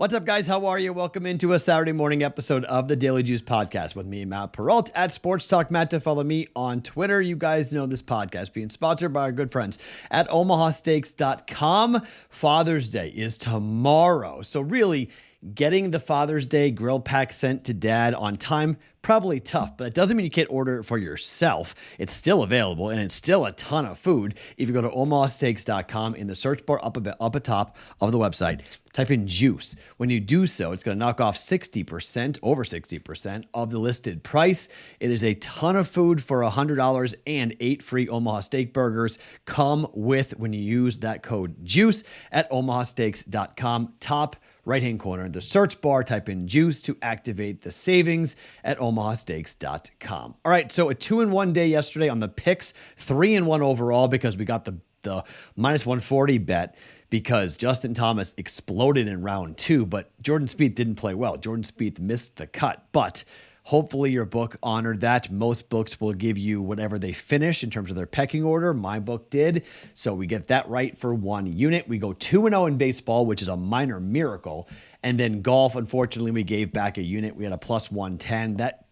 What's up, guys? How are you? Welcome into a Saturday morning episode of the Daily Juice Podcast with me, Matt Perrault, at Sports Talk Matt, to follow me on Twitter. You guys know this podcast being sponsored by our good friends at OmahaSteaks.com. Father's Day is tomorrow. So really, getting the Father's Day grill pack sent to dad on time, probably tough, but it doesn't mean you can't order it for yourself. It's still available, and it's still a ton of food. If you go to OmahaSteaks.com, in the search bar up atop of the website, type in juice. When you do so, it's going to knock off 60%, over 60% of the listed price. It is a ton of food for $100 and 8 free Omaha steak burgers come with when you use that code JUICE at OmahaSteaks.com. Top right-hand corner in the search bar, type in juice to activate the savings at OmahaSteaks.com. All right, so a 2-1 day yesterday on the picks, 3-1 overall because we got the minus 140 bet because Justin Thomas exploded in round 2, but Jordan Spieth didn't play well. Jordan Spieth missed the cut, but hopefully your book honored that. Most books will give you whatever they finish in terms of their pecking order. My book did. So we get that right for 1 unit. We go 2-0 in baseball, which is a minor miracle. And then golf, unfortunately, we gave back a unit. We had a plus 110. That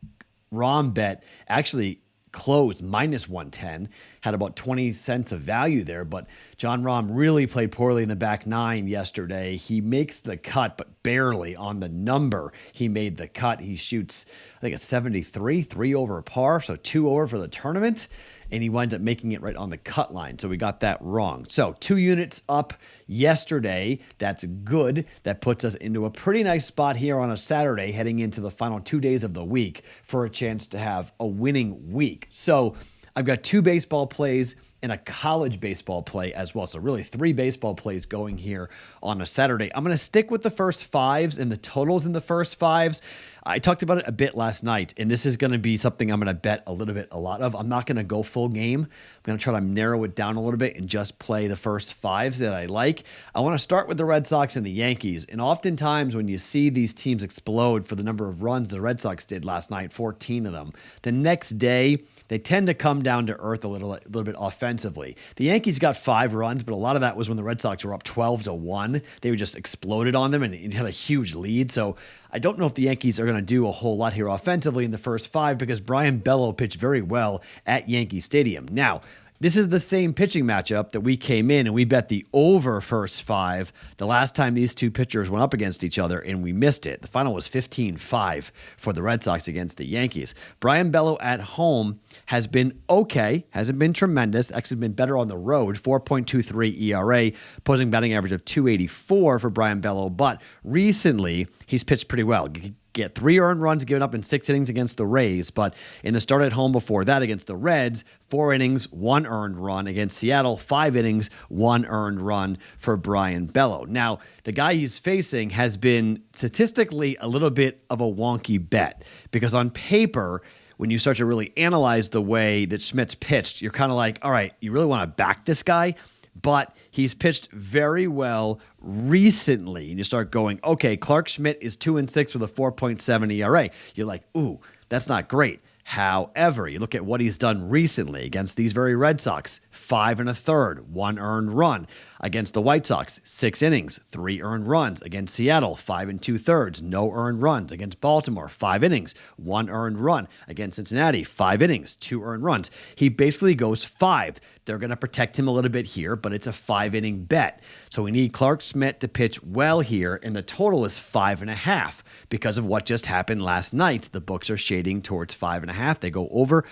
ROM bet actually closed minus 110, had about 20 cents of value there, but John Rahm really played poorly in the back 9 yesterday. He makes the cut, but barely on the number. He made the cut. He shoots, I think, a 73, 3 over par, so 2 over for the tournament, and he winds up making it right on the cut line, so we got that wrong. So 2 units up yesterday. That's good. That puts us into a pretty nice spot here on a Saturday, heading into the final 2 days of the week for a chance to have a winning week. So I've got 2 baseball plays and a college baseball play as well. So really 3 baseball plays going here on a Saturday. I'm going to stick with the first 5s and the totals in the first 5s. I talked about it a bit last night, and this is going to be something I'm going to bet a lot of. I'm not going to go full game. I'm going to try to narrow it down a little bit and just play the first 5s that I like. I want to start with the Red Sox and the Yankees. And oftentimes when you see these teams explode for the number of runs the Red Sox did last night, 14 of them, the next day they tend to come down to earth a little bit offensively. The Yankees got 5 runs, but a lot of that was when the Red Sox were up 12-1. They just exploded on them and had a huge lead. So I don't know if the Yankees are going to do a whole lot here offensively in the first 5 because Brian Bello pitched very well at Yankee Stadium. Now, this is the same pitching matchup that we came in and we bet the over first 5 the last time these 2 pitchers went up against each other, and we missed it. The final was 15-5 for the Red Sox against the Yankees. Brian Bello at home has been okay, hasn't been tremendous, actually been better on the road, 4.23 ERA, opposing batting average of 284 for Brian Bello, but recently he's pitched pretty well. Get 3 earned runs given up in 6 innings against the Rays, but in the start at home before that against the Reds, 4 innings, 1 earned run. Against Seattle, 5 innings, 1 earned run for Brian Bello. Now, the guy he's facing has been statistically a little bit of a wonky bet because on paper, when you start to really analyze the way that Schmidt's pitched, you're kind of like, all right, you really want to back this guy? But he's pitched very well recently. And you start going, okay, Clark Schmidt is 2-6 with a 4.7 ERA. You're like, ooh, that's not great. However, you look at what he's done recently against these very Red Sox, 5 1/3, 1 earned run. Against the White Sox, 6 innings, 3 earned runs. Against Seattle, 5 2/3, no earned runs. Against Baltimore, 5 innings, 1 earned run. Against Cincinnati, 5 innings, 2 earned runs. He basically goes 5. They're going to protect him a little bit here, but it's a 5-inning bet. So we need Clark Schmidt to pitch well here, and the total is 5.5 because of what just happened last night. The books are shading towards 5.5. They go over.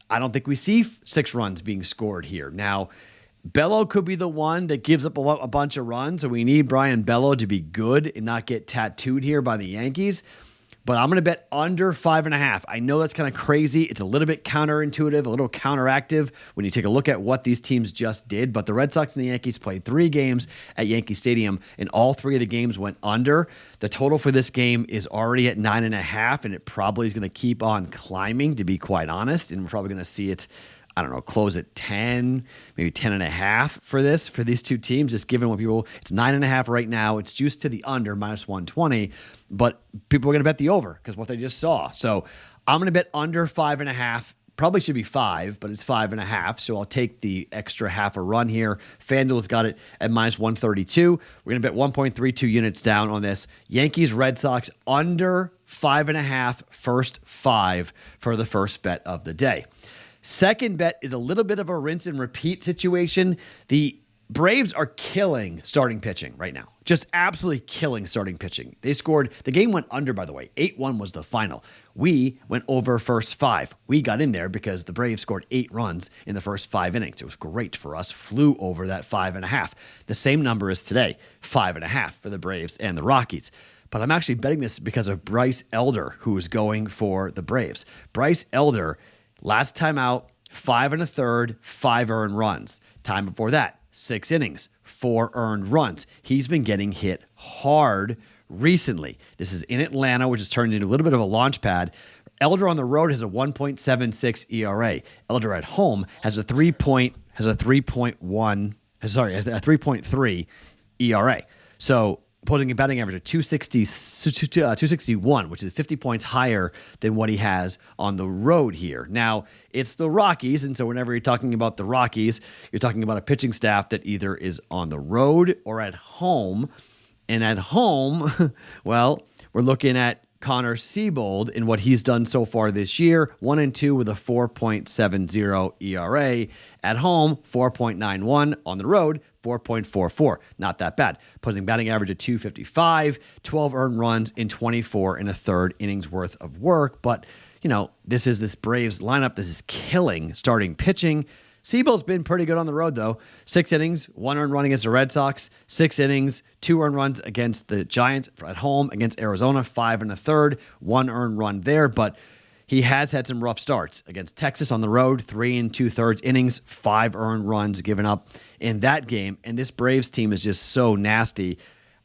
I don't think we see 6 runs being scored here. Now, Bello could be the one that gives up a bunch of runs, so we need Brian Bello to be good and not get tattooed here by the Yankees. But I'm going to bet under 5.5. I know that's kind of crazy. It's a little bit counterintuitive, a little counteractive when you take a look at what these teams just did. But the Red Sox and the Yankees played 3 games at Yankee Stadium, and all 3 of the games went under. The total for this game is already at 9.5, and it probably is going to keep on climbing, to be quite honest. And we're probably going to see it, I don't know, close at 10, maybe 10.5 for these 2 teams, just given what people, it's 9.5 right now. It's juiced to the under, minus 120, but people are going to bet the over because what they just saw. So I'm going to bet under 5.5 Probably should be 5, but it's 5.5. So I'll take the extra half a run here. FanDuel's got it at minus 132. We're going to bet 1.32 units down on this. Yankees, Red Sox under 5.5, first 5 for the first bet of the day. Second bet is a little bit of a rinse and repeat situation. The Braves are killing starting pitching right now. Just absolutely killing starting pitching. They scored, the game went under, by the way. 8-1 was the final. We went over first 5. We got in there because the Braves scored 8 runs in the first 5 innings. It was great for us. Flew over that 5.5. The same number as today, 5.5 for the Braves and the Rockies. But I'm actually betting this because of Bryce Elder, who is going for the Braves. Bryce Elder, last time out, 5 1/3, 5 earned runs. Time before that, 6 innings, 4 earned runs. He's been getting hit hard recently. This is in Atlanta, which has turned into a little bit of a launch pad. Elder on the road has a 1.76 ERA. Elder at home has a 3.3 ERA. So opposing a batting average of 261, which is 50 points higher than what he has on the road here. Now, it's the Rockies, and so whenever you're talking about the Rockies, you're talking about a pitching staff that either is on the road or at home. And at home, well, we're looking at Connor Siebold in what he's done so far this year, 1-2 with a 4.70 ERA. At home, 4.91. On the road, 4.44. Not that bad. Posing batting average of 255, 12 earned runs in 24 1/3 innings worth of work. But, this is this Braves lineup that is killing starting pitching. Siebold's been pretty good on the road, though. 6 innings, 1 earned run against the Red Sox, 6 innings, 2 earned runs against the Giants at home, against Arizona, 5 1/3, 1 earned run there. But he has had some rough starts against Texas on the road, 3 2/3 innings, 5 earned runs given up in that game. And this Braves team is just so nasty.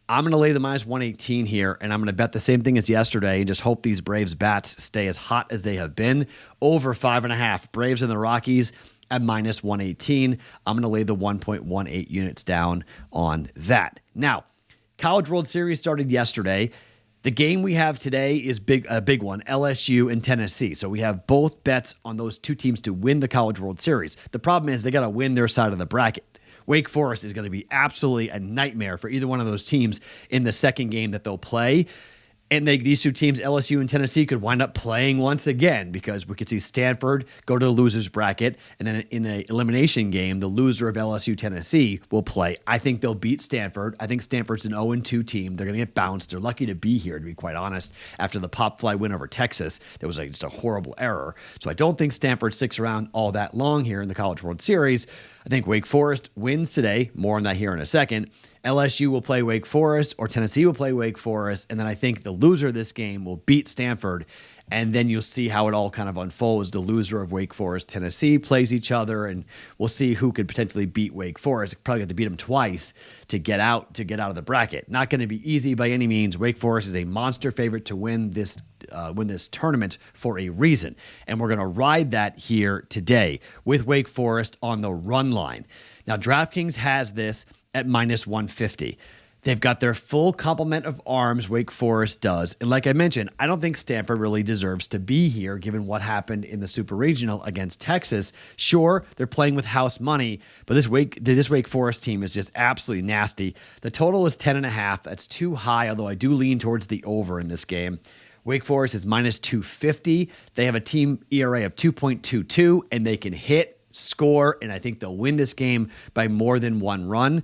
I'm going to lay the minus 118 here, and I'm going to bet the same thing as yesterday and just hope these Braves bats stay as hot as they have been. Over 5.5. Braves and the Rockies at minus 118. I'm going to lay the 1.18 units down on that. Now, College World Series started yesterday. The game we have today is a big one, LSU and Tennessee. So we have both bets on those two teams to win the College World Series. The problem is they got to win their side of the bracket. Wake Forest is going to be absolutely a nightmare for either one of those teams in the second game that they'll play. And these two teams, LSU and Tennessee, could wind up playing once again because we could see Stanford go to the loser's bracket. And then in an elimination game, the loser of LSU-Tennessee will play. I think they'll beat Stanford. I think Stanford's an 0-2 team. They're going to get bounced. They're lucky to be here, to be quite honest, after the pop fly win over Texas. That was just a horrible error. So I don't think Stanford sticks around all that long here in the College World Series. I think Wake Forest wins today. More on that here in a second. LSU will play Wake Forest, or Tennessee will play Wake Forest, and then I think the loser of this game will beat Stanford, and then you'll see how it all kind of unfolds. The loser of Wake Forest, Tennessee plays each other, and we'll see who could potentially beat Wake Forest. Probably have to beat them twice to get out of the bracket. Not going to be easy by any means. Wake Forest is a monster favorite to win this tournament for a reason, and we're going to ride that here today with Wake Forest on the run line. Now, DraftKings has this at minus 150. They've got their full complement of arms, Wake Forest does. And like I mentioned, I don't think Stanford really deserves to be here given what happened in the Super Regional against Texas. Sure, they're playing with house money, but this Wake Forest team is just absolutely nasty. The total is 10.5. That's too high, although I do lean towards the over in this game. Wake Forest is minus 250. They have a team ERA of 2.22, and they can hit, score, and I think they'll win this game by more than 1 run.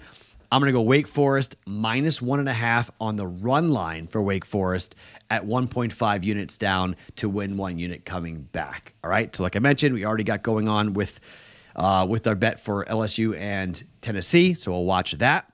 I'm going to go Wake Forest minus 1.5 on the run line for Wake Forest at 1.5 units down to win 1 unit coming back. All right. So like I mentioned, we already got going on with our bet for LSU and Tennessee. So we'll watch that.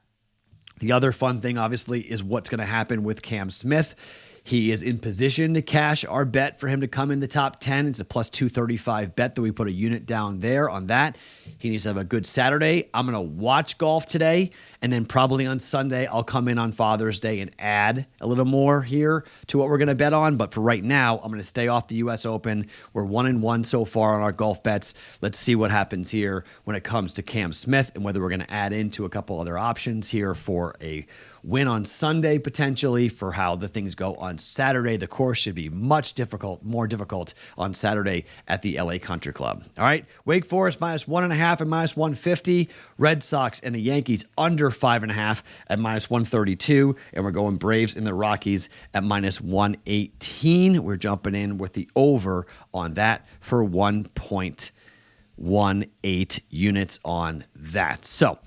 The other fun thing, obviously, is what's going to happen with Cam Smith. He is in position to cash our bet for him to come in the top 10. It's a plus 235 bet that we put a unit down there on that. He needs to have a good Saturday. I'm going to watch golf today, and then probably on Sunday, I'll come in on Father's Day and add a little more here to what we're going to bet on. But for right now, I'm going to stay off the U.S. Open. We're 1-1 so far on our golf bets. Let's see what happens here when it comes to Cam Smith and whether we're going to add into a couple other options here for a win on Sunday potentially for how the things go on Saturday. The course should be more difficult on Saturday at the LA Country Club. All right, Wake Forest -1.5 and -150. Red Sox and the Yankees under 5.5 at -132. And we're going Braves and the Rockies at -118. We're jumping in with the over on that for 1.18 units on that. So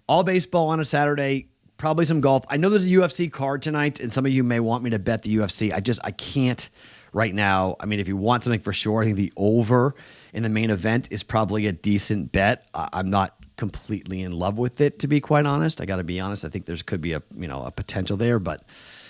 all baseball on a Saturday, probably some golf. I know there's a UFC card tonight, and some of you may want me to bet the UFC. I can't right now. I mean, if you want something for sure, I think the over in the main event is probably a decent bet. I'm not completely in love with it, to be quite honest. I got to be honest. I think there could be a potential there, but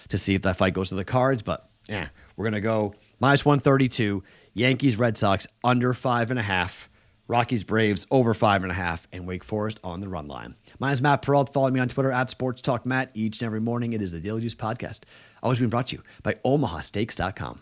to see if that fight goes to the cards. But we're going to go -132. Yankees, Red Sox under 5.5. Rockies, Braves over 5.5, and Wake Forest on the run line. My name is Matt Perrault. Follow me on Twitter at SportsTalkMatt. Each and every morning, it is the Daily Juice Podcast. Always being brought to you by OmahaSteaks.com.